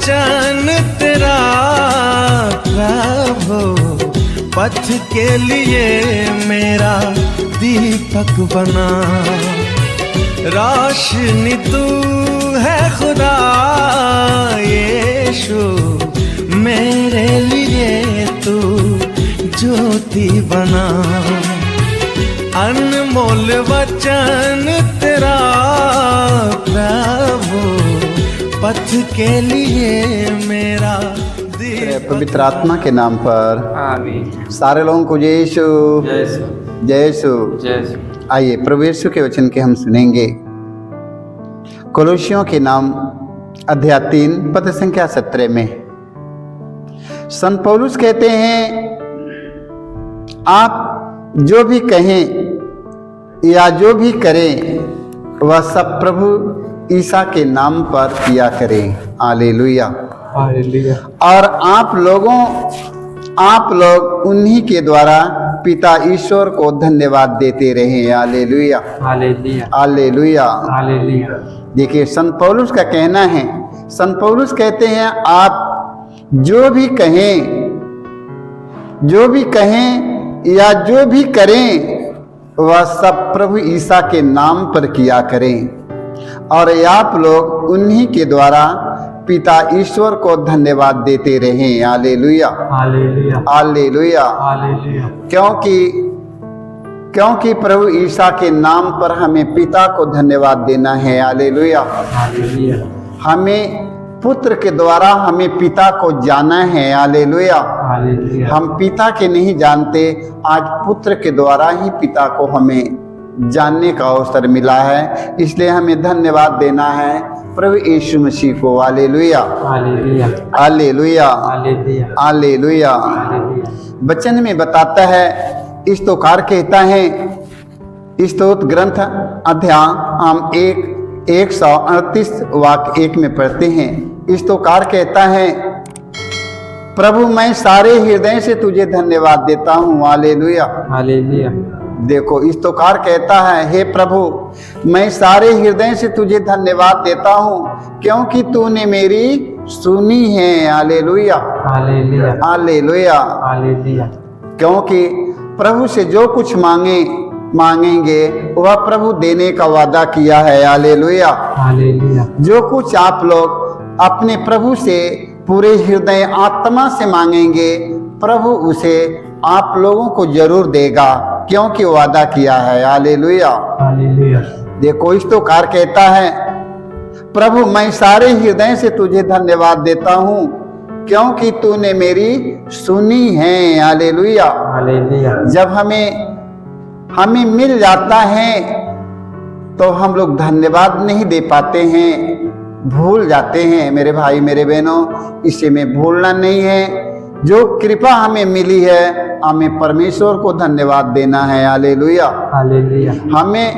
वचन तेरा प्रभु, पथ के लिए मेरा दीपक बना। रोशनी तू है खुदा यीशु, मेरे लिए तू ज्योति बना। अनमोल वचन तेरा प्रभु, पथ के लिए मेरा पवित्र आत्मा के नाम पर आमीन। सारे लोगों को जय यीशु, जय यीशु, जय यीशु। जय यीशु। आइए प्रभु यीशु के वचन के हम सुनेंगे। कोलोसियों के नाम अध्याय 3 पद संख्या 17 में संत पौलुस कहते हैं, आप जो भी कहें या जो भी करें वह सब प्रभु ईसा के नाम पर किया करें। Hallelujah, hallelujah. और आप लोग उन्हीं के द्वारा पिता ईश्वर को धन्यवाद देते रहे। Hallelujah, hallelujah, hallelujah, hallelujah. देखिए संत पौलुस का कहना है, संत पौलुस कहते हैं आप जो भी कहें या जो भी करें वह सब प्रभु ईसा के नाम पर किया करें, और आप लोग उन्हीं के द्वारा पिता ईश्वर को धन्यवाद देते रहें। Hallelujah, hallelujah, hallelujah. हालेलुया। क्योंकि प्रभु ईसा के नाम पर हमें पिता को धन्यवाद देना है। हालेलुया। हालेलुया। हमें पुत्र के द्वारा हमें पिता को जाना है। हालेलुया। हालेलुया। हम पिता के नहीं जानते, आज पुत्र के द्वारा ही पिता को हमें जानने का अवसर मिला है, इसलिए हमें धन्यवाद देना है प्रभु यीशु मसीह को। Hallelujah, hallelujah, hallelujah, hallelujah, hallelujah. Hallelujah. वचन में बताता है, स्तोत्रकार कहता है, स्तोत्र ग्रंथ अध्याय हम 138 वाक्य 1 में पढ़ते हैं। स्तोत्रकार कहता है, प्रभु मैं सारे हृदय से तुझे धन्यवाद देता हूँ। Hallelujah, hallelujah. देखो स्तोत्रकार कहता है, हे प्रभु मैं सारे हृदय से तुझे धन्यवाद देता हूँ क्योंकि तूने मेरी सुनी है। Hallelujah, hallelujah, hallelujah. हालेलुया। क्योंकि प्रभु से जो कुछ मांगेंगे वह प्रभु देने का वादा किया है। Hallelujah, hallelujah. जो कुछ आप लोग अपने प्रभु से पूरे हृदय आत्मा से मांगेंगे, प्रभु उसे आप लोगों को जरूर देगा क्योंकि वादा किया है। Hallelujah, hallelujah. देखो स्तोत्रकार कहता है, प्रभु मैं सारे हृदय से तुझे धन्यवाद देता हूँ क्योंकि तूने मेरी सुनी है। Hallelujah, hallelujah. जब हमें मिल जाता है तो हम लोग धन्यवाद नहीं दे पाते हैं, भूल जाते हैं। मेरे भाई मेरे बहनों, इसे में भूलना नहीं है। जो कृपा हमें मिली है हमें परमेश्वर को धन्यवाद देना है। Hallelujah, hallelujah. हमें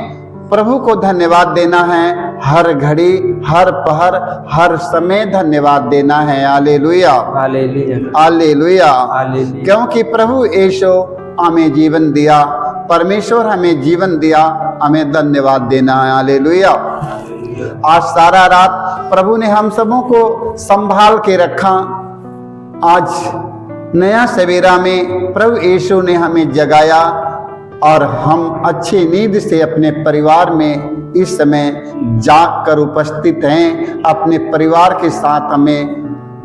प्रभु को धन्यवाद देना है, हर घड़ी हर पहर हर समय धन्यवाद देना है। Hallelujah, hallelujah, hallelujah. हालेलुया। क्योंकि प्रभु यीशु हमें जीवन दिया, परमेश्वर हमें जीवन दिया, हमें धन्यवाद देना है। हालेलुया। आज सारा रात प्रभु ने हम सबों को संभाल के रखा। आज नया सवेरा में प्रभु यीशु ने हमें जगाया और हम अच्छी नींद से अपने परिवार में इस समय जाग कर उपस्थित हैं। अपने परिवार के साथ हमें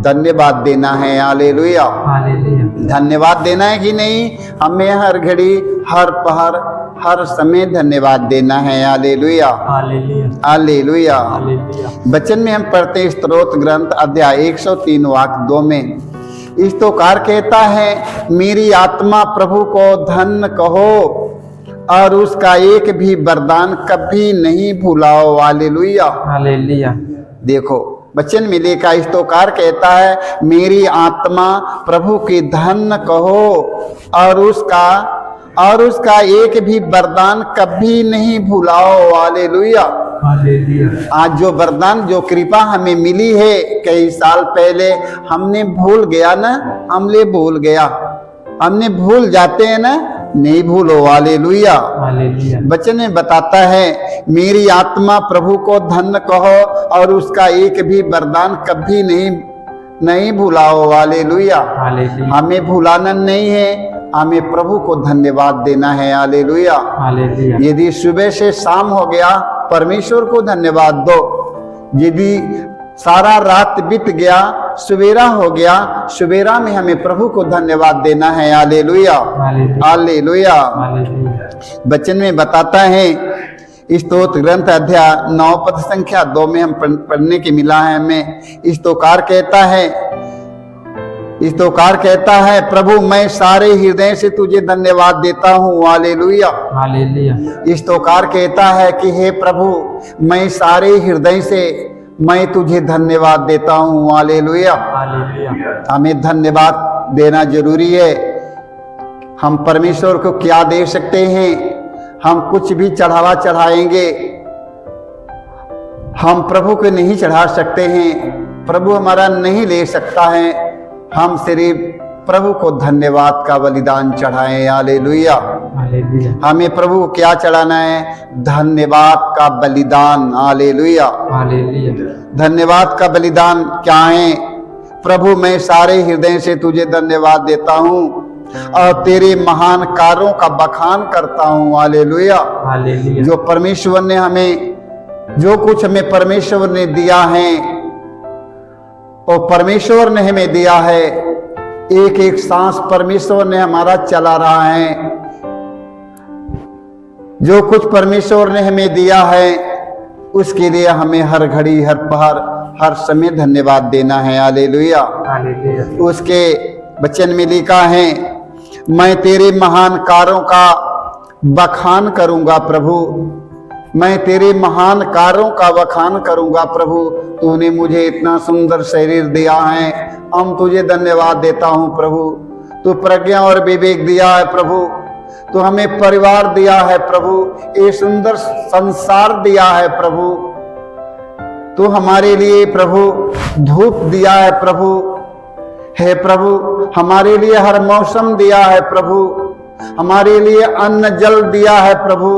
धन्यवाद देना है। Hallelujah, hallelujah. धन्यवाद देना है कि नहीं? हमें हर घड़ी हर पहर हर समय धन्यवाद देना है। Hallelujah, hallelujah, hallelujah. हालेलुया। वचन में हम पढ़ते हैं स्तोत्र ग्रंथ अध्याय 103 वाक्य 2 में स्तोत्रकार कहता है, मेरी आत्मा प्रभु को धन्य कहो और उसका एक भी वरदान कभी नहीं भूलाओ। Hallelujah, hallelujah. देखो वचन में लिखा, स्तोत्रकार कहता है, मेरी आत्मा प्रभु की धन्य कहो और उसका एक भी वरदान कभी नहीं भूलाओ। Hallelujah, hallelujah. आज जो वरदान जो कृपा हमें मिली है कई साल पहले हमने भूल गया ना, हमने भूल जाते हैं ना, नहीं भूलो। Hallelujah, hallelujah. वचन में बताता है, मेरी आत्मा प्रभु को धन्य कहो और उसका एक भी वरदान कभी नहीं नहीं भुलाओ। हालेलुया। हालेलुया। हमें भुलाना नहीं है, हमें प्रभु को धन्यवाद देना है। हालेलुया। हालेलुया। यदि सुबह से शाम हो गया, परमेश्वर को धन्यवाद दो। यदि सारा रात बीत गया, सवेरा हो गया, सवेरा में हमें प्रभु को धन्यवाद देना है। हालेलुया। हालेलुया। वचन में बताता है, स्तोत्र ग्रंथ अध्याय 9 पद संख्या 2 में हम पढ़ने के मिला है हमें। स्तोत्रकार कहता है, प्रभु मैं सारे हृदय से तुझे धन्यवाद देता हूँ। हालेलुया। हालेलुया। स्तोत्रकार कहता है कि हे प्रभु, मैं सारे हृदय से मैं तुझे धन्यवाद देता हूँ। हालेलुया। हालेलुया। हमें धन्यवाद देना जरूरी है। हम परमेश्वर को क्या दे सकते हैं? हम कुछ भी चढ़ावा चढ़ाएंगे, हम प्रभु को नहीं चढ़ा सकते हैं। प्रभु हमारा नहीं ले सकता है। हम सिर्फ प्रभु को धन्यवाद का बलिदान चढ़ाएं। हालेलुया। हालेलुया। हमें प्रभु को क्या चढ़ाना है? धन्यवाद का बलिदान। हालेलुया। हालेलुया। धन्यवाद का बलिदान क्या है? प्रभु मैं सारे हृदय से तुझे धन्यवाद देता हूँ और तेरे महान कार्यों का बखान करता हूँ। हालेलुया। हालेलुया। जो परमेश्वर ने हमें, जो कुछ हमें परमेश्वर ने दिया है, और परमेश्वर ने हमें दिया है, एक एक सांस परमेश्वर ने हमारा चला रहा है। जो कुछ परमेश्वर ने हमें दिया है, उसके लिए हमें हर घड़ी, हर पहर, हर समय धन्यवाद देना है। हालेलुया। हालेलुया। उसके वचन में लिखा है, मैं तेरे महान कार्यों का बखान करूंगा प्रभु, मैं तेरे महान कार्यों का बखान करूंगा प्रभु। तूने मुझे इतना सुंदर शरीर दिया है, हम तुझे धन्यवाद देता हूं प्रभु। तू प्रज्ञा और विवेक दिया है प्रभु, तू हमें परिवार दिया है प्रभु, ये सुंदर संसार दिया है प्रभु। तू हमारे लिए प्रभु धूप दिया है प्रभु। हे प्रभु, हमारे लिए हर मौसम दिया है प्रभु, हमारे लिए अन्न जल दिया है प्रभु।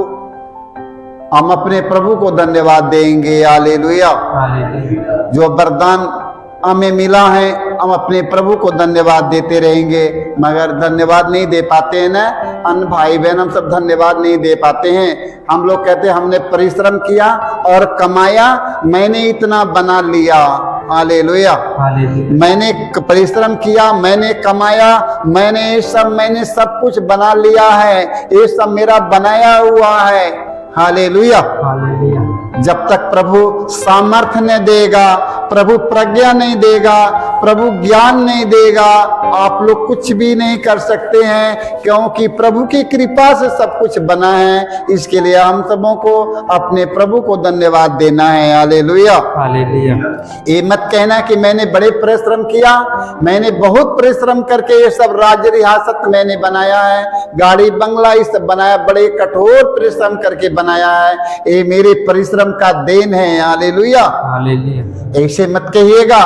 हम अपने प्रभु को धन्यवाद देंगे। हालेलुया। जो वरदान हमें मिला है, हम अपने प्रभु को धन्यवाद देते रहेंगे। मगर धन्यवाद नहीं दे पाते हैं ना, अन्य भाई बहन हम सब धन्यवाद नहीं दे पाते हैं। हम लोग कहते हैं हमने परिश्रम किया और कमाया, मैंने इतना बना लिया। हालेलुया। मैंने परिश्रम किया, मैंने कमाया, मैंने सब कुछ बना लिया है, ये सब मेरा बनाया हुआ है। हालेलुया। जब तक प्रभु सामर्थ्य नहीं देगा, प्रभु प्रज्ञा नहीं देगा, प्रभु ज्ञान नहीं देगा, आप लोग कुछ भी नहीं कर सकते हैं, क्योंकि प्रभु की कृपा से सब कुछ बना है। इसके लिए हम सबों को अपने प्रभु को धन्यवाद देना है। हालेलुया। हालेलुया। ये मत कहना कि मैंने बड़े परिश्रम किया, मैंने बहुत परिश्रम करके ये सब राज्य रियासत मैंने बनाया है, गाड़ी बंगला ये सब बनाया, बड़े कठोर परिश्रम करके बनाया है, ये मेरे परिश्रम का देन है। हालेलुया। ऐसे मत कहिएगा,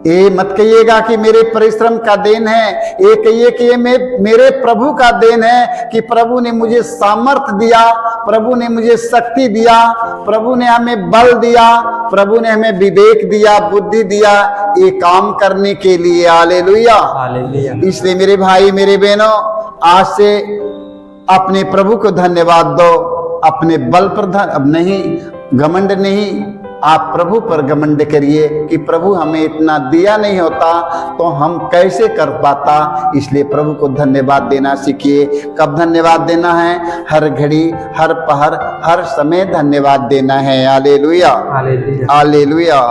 ये मत कहिएगा कि मेरे परिश्रम का देन है, ये कहिए कि ये मेरे प्रभु का देन है कि प्रभु ने मुझे सामर्थ्य दिया, प्रभु ने मुझे शक्ति दिया, प्रभु ने हमें बल दिया, प्रभु ने हमें विवेक दिया, बुद्धि दिया ये काम करने के लिए। हालेलुया। इसलिए मेरे भाई मेरे बहनों, आज से अपने प्रभु को धन्यवाद दो। अपने बल पर अब नहीं, घमंड नहीं, आप प्रभु पर घमंड करिए कि प्रभु हमें इतना दिया नहीं होता तो हम कैसे कर पाता। इसलिए प्रभु को धन्यवाद देना सीखिए। कब धन्यवाद देना है? हर घड़ी, हर पहर, हर समय धन्यवाद देना है। हालेलुया। हालेलुया।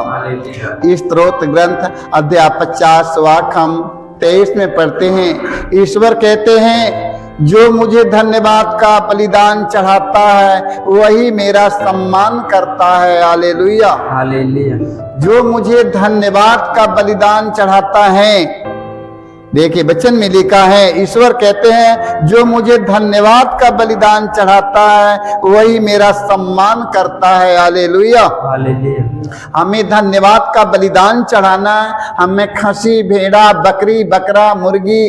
स्तोत्र ग्रंथ अध्याय 50 वाक्य हम 23 में पढ़ते हैं। ईश्वर कहते हैं, जो मुझे धन्यवाद का बलिदान चढ़ाता है वही मेरा सम्मान करता है। हालेलुया। हालेलुया। जो मुझे धन्यवाद का बलिदान चढ़ाता है, देखिए वचन में लिखा है, ईश्वर कहते हैं जो मुझे धन्यवाद का बलिदान चढ़ाता है वही मेरा सम्मान करता है। हालेलुया। हालेलुया। हमें धन्यवाद का बलिदान चढ़ाना है। हमें खसी, भेड़ा, बकरी, बकरा, मुर्गी,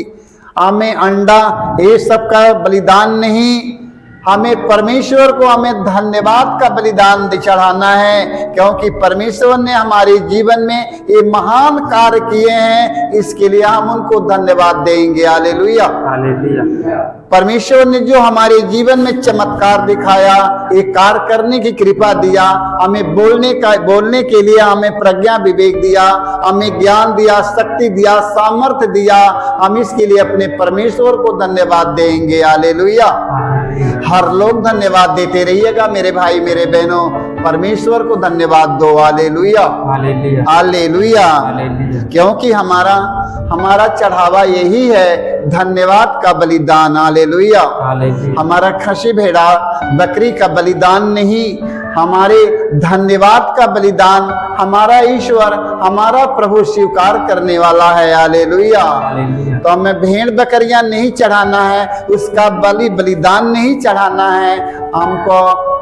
हमें अंडा ये सब का बलिदान नहीं, हमें परमेश्वर को हमें धन्यवाद का बलिदान चढ़ाना है, क्योंकि परमेश्वर ने हमारे जीवन में ये महान कार्य किए हैं, इसके लिए हम उनको धन्यवाद देंगे। हालेलुया। हालेलुया। परमेश्वर ने जो हमारे जीवन में चमत्कार दिखाया, एक कार्य करने की कृपा दिया, हमें बोलने के लिए हमें प्रज्ञा विवेक दिया, हमें ज्ञान दिया, शक्ति दिया, सामर्थ्य दिया, हम इसके लिए अपने परमेश्वर को धन्यवाद देंगे। हालेलुया। हर लोग धन्यवाद देते रहिएगा मेरे भाई मेरे बहनों, परमेश्वर को धन्यवाद दो। हालेलुया। हालेलुया। हालेलुया। हालेलुया। क्योंकि हमारा चढ़ावा यही है, धन्यवाद का बलिदान। हालेलुया। हालेलुया। हमारा खसी भेड़ा बकरी का बलिदान नहीं, हमारे धन्यवाद का बलिदान हमारा ईश्वर हमारा प्रभु स्वीकार करने वाला है। हालेलुया। हालेलुया। तो हमें भेड़ बकरियां नहीं चढ़ाना है, उसका बलिदान नहीं चढ़ाना है, हमको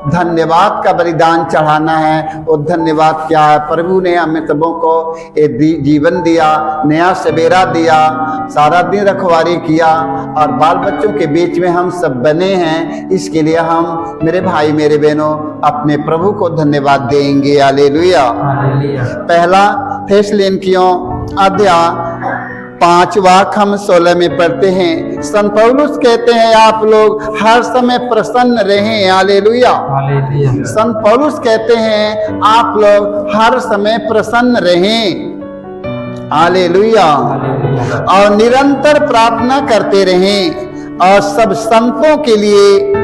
धन्यवाद का बलिदान चढ़ाना है। और धन्यवाद क्या है? प्रभु ने हमें सबों को एक जीवन दिया, नया सवेरा दिया, सारा दिन रखवारी किया और बाल बच्चों के बीच में हम सब बने हैं। इसके लिए हम मेरे भाई मेरे बहनों अपने प्रभु को धन्यवाद देंगे। हालेलुया। हालेलुया। पहला थेसलोनिकियों अध्याय 5 वाक्य हम 16 में पढ़ते हैं। संत पौलुस कहते हैं आप लोग हर समय प्रसन्न रहें। हालेलुया। हालेलुया। संत पौलुस कहते हैं आप लोग हर समय प्रसन्न रहें। हालेलुया। हालेलुया। और निरंतर प्रार्थना करते रहें और सब संतों के लिए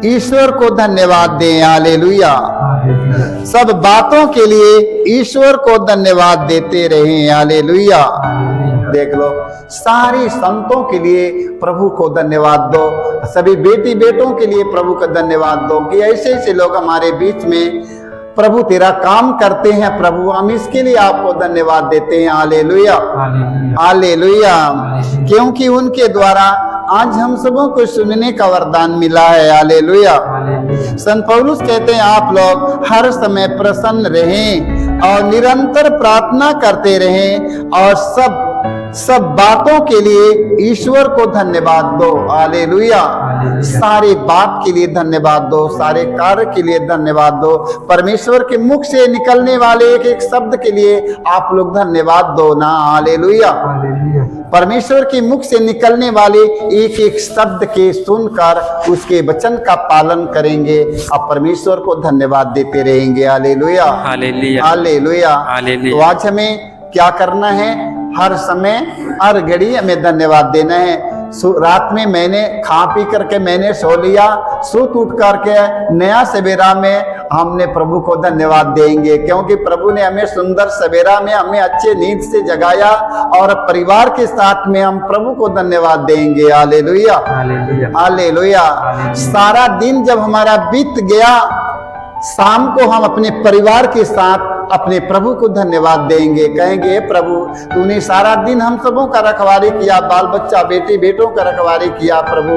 ईश्वर को धन्यवाद दें। हालेलुया। हालेलुया। सब बातों के लिए ईश्वर को धन्यवाद देते रहें। हालेलुया। देख लो, सारी संतों के लिए प्रभु को धन्यवाद दो, सभी बेटी बेटों के लिए प्रभु का धन्यवाद दो कि ऐसे ऐसे लोग हमारे बीच में प्रभु तेरा काम करते हैं। प्रभु हम इसके लिए आपको धन्यवाद देते हैं। हालेलुया। हालेलुया। क्योंकि उनके द्वारा आज हम सबों को सुनने का वरदान मिला है। हालेलुया। संत पौलुस कहते हैं आप लोग हर समय प्रसन्न रहें और निरंतर प्रार्थना करते रहें और सब बातों के लिए ईश्वर को धन्यवाद दो। हालेलुया। सारी बात के लिए धन्यवाद दो, सारे कार्य के लिए धन्यवाद दो, परमेश्वर के मुख से निकलने वाले एक एक शब्द के लिए आप लोग धन्यवाद दो ना। हालेलुया। परमेश्वर के मुख से निकलने वाले एक एक शब्द के सुनकर उसके वचन का पालन करेंगे और परमेश्वर को धन्यवाद देते रहेंगे। हालेलुया। हालेलुया। हालेलुया। हालेलुया। तो आज हमें क्या करना है? हर समय हर घड़ी हमें धन्यवाद देना है। रात में मैंने खा पी करके मैंने सो लिया, सुत उठ करके नया सवेरा में हमने प्रभु को धन्यवाद देंगे, क्योंकि प्रभु ने हमें सुंदर सवेरा में हमें अच्छे नींद से जगाया और परिवार के साथ में हम प्रभु को धन्यवाद देंगे। हालेलुया। हालेलुया। सारा दिन जब हमारा बीत गया, शाम को हम अपने परिवार के साथ अपने प्रभु को धन्यवाद देंगे, कहेंगे प्रभु तूने सारा दिन हम सबों का रखवारी किया, बाल बच्चा बेटी बेटों का रखवारी किया। प्रभु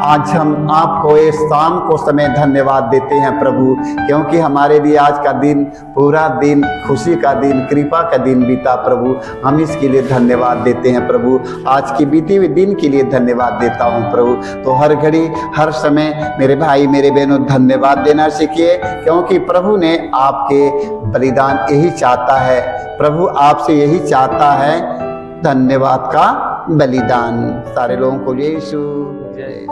आज हम आपको इस शाम को समय धन्यवाद देते हैं प्रभु, क्योंकि हमारे लिए आज का दिन पूरा दिन खुशी का दिन, कृपा का दिन बीता। प्रभु हम इसके लिए धन्यवाद देते हैं प्रभु, आज की बीती हुई दिन के लिए धन्यवाद देता हूँ प्रभु। तो हर घड़ी हर समय मेरे भाई मेरे बहनों धन्यवाद देना सीखिए, क्योंकि प्रभु ने आपके बलिदान यही चाहता है, प्रभु आपसे यही चाहता है, धन्यवाद का बलिदान। सारे लोगों को यीशु जय।